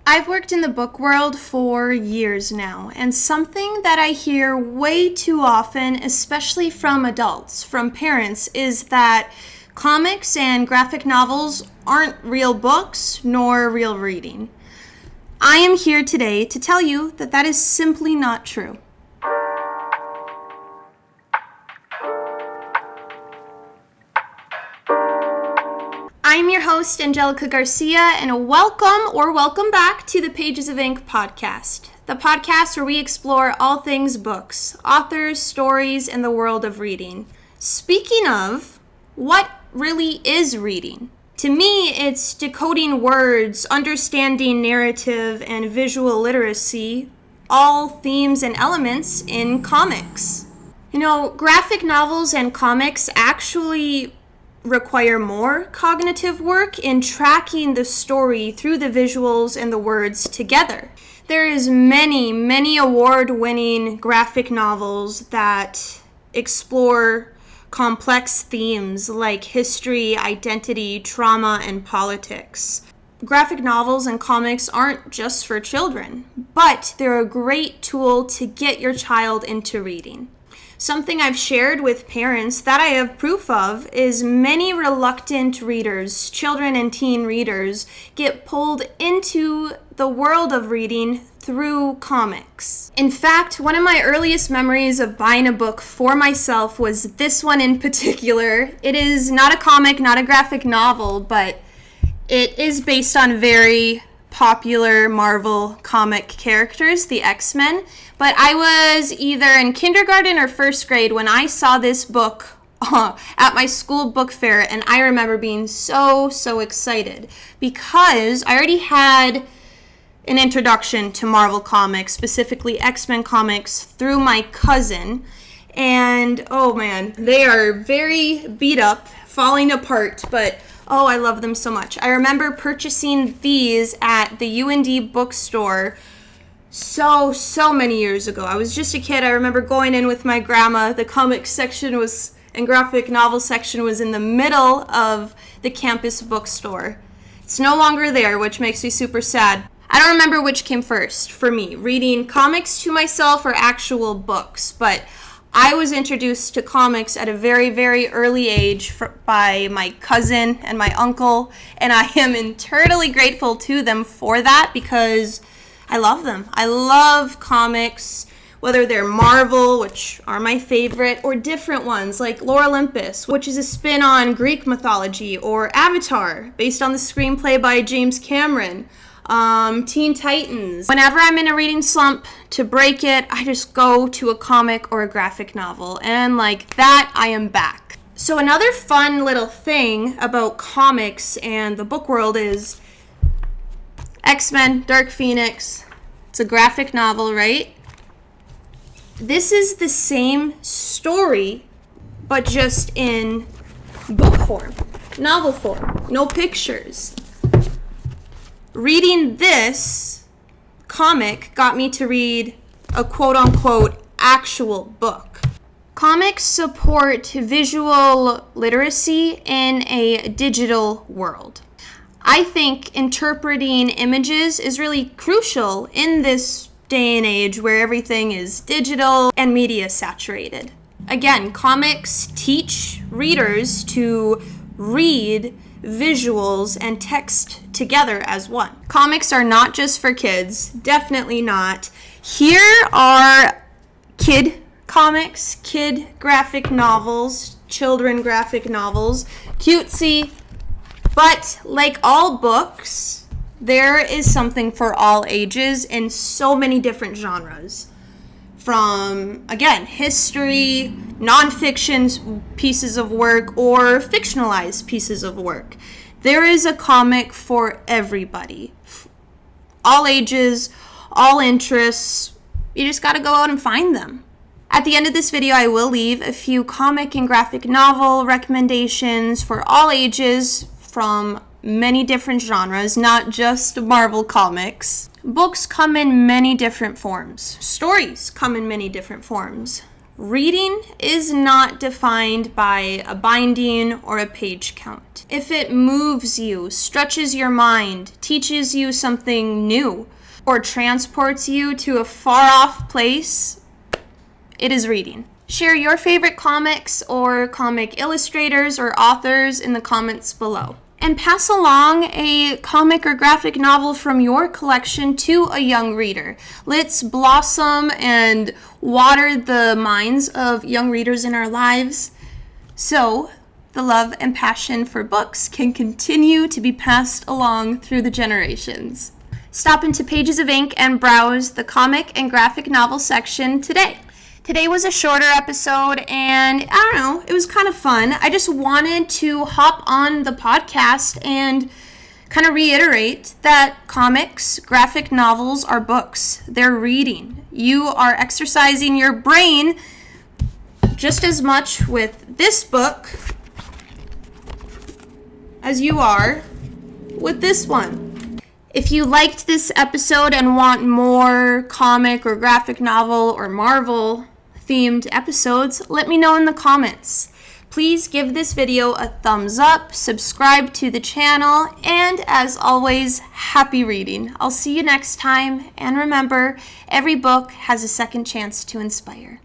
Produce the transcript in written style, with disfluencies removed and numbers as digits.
I've worked in the book world for years now, and something that I hear way too often, especially from adults, from parents, is that comics and graphic novels aren't real books nor real reading. I am here today to tell you that that is simply not true. I'm your host, Angelica Garcia, and welcome back to the Pages of Ink podcast, the podcast where we explore all things books, authors, stories, and the world of reading. Speaking of, what really is reading? To me, it's decoding words, understanding narrative, and visual literacy, all themes and elements in comics. Graphic novels and comics actually require more cognitive work in tracking the story through the visuals and the words together. There is many award-winning graphic novels that explore complex themes like history, identity, trauma, and politics. Graphic novels and comics aren't just for children, but they're a great tool to get your child into reading. Something I've shared with parents that I have proof of is many reluctant readers, children and teen readers, get pulled into the world of reading through comics. In fact, one of my earliest memories of buying a book for myself was this one in particular. It is not a comic, not a graphic novel, but it is based on very popular Marvel comic characters, the X-Men. But I was either in kindergarten or first grade when I saw this book at my school book fair, and I remember being so excited because I already had an introduction to Marvel comics, specifically X-Men comics, through my cousin. And oh man, they are very beat up, falling apart, but I love them so much. I remember purchasing these at the UND bookstore so many years ago. I was just a kid. I remember going in with my grandma. The comic section and graphic novel section was in the middle of the campus bookstore. It's no longer there, which makes me super sad. I don't remember which came first for me, reading comics to myself or actual books, but I was introduced to comics at a very early age by my cousin and my uncle, and I am eternally grateful to them for that because I love them. I love comics, whether they're Marvel, which are my favorite, or different ones like Lore Olympus, which is a spin on Greek mythology, or Avatar, based on the screenplay by James Cameron. Teen Titans. Whenever I'm in a reading slump, to break it, I just go to a comic or a graphic novel, and like that, I am back. So another fun little thing about comics and the book world is X-Men, Dark Phoenix. It's a graphic novel, right? This is the same story, but just in book form, novel form, no pictures. Reading this comic got me to read a quote-unquote actual book. Comics support visual literacy in a digital world. I think interpreting images is really crucial in this day and age where everything is digital and media saturated. Again, comics teach readers to read visuals and text together as one. Comics are not just for kids, definitely not. Here are kid comics, kid graphic novels, children graphic novels, cutesy, but like all books, there is something for all ages in so many different genres. From, again, history, nonfiction pieces of work, or fictionalized pieces of work. There is a comic for everybody. All ages, all interests. You just gotta go out and find them. At the end of this video, I will leave a few comic and graphic novel recommendations for all ages from many different genres, not just Marvel comics. Books come in many different forms. Stories come in many different forms. Reading is not defined by a binding or a page count. If it moves you, stretches your mind, teaches you something new, or transports you to a far-off place, it is reading. Share your favorite comics or comic illustrators or authors in the comments below. And pass along a comic or graphic novel from your collection to a young reader. Let's blossom and water the minds of young readers in our lives so the love and passion for books can continue to be passed along through the generations. Stop into Pages of Ink and browse the comic and graphic novel section today. Today was a shorter episode, and I don't know, it was kind of fun. I just wanted to hop on the podcast and kind of reiterate that comics, graphic novels are books. They're reading. You are exercising your brain just as much with this book as you are with this one. If you liked this episode and want more comic or graphic novel or Marvel themed episodes, let me know in the comments. Please give this video a thumbs up, subscribe to the channel, and as always, happy reading. I'll see you next time, and remember, every book has a second chance to inspire.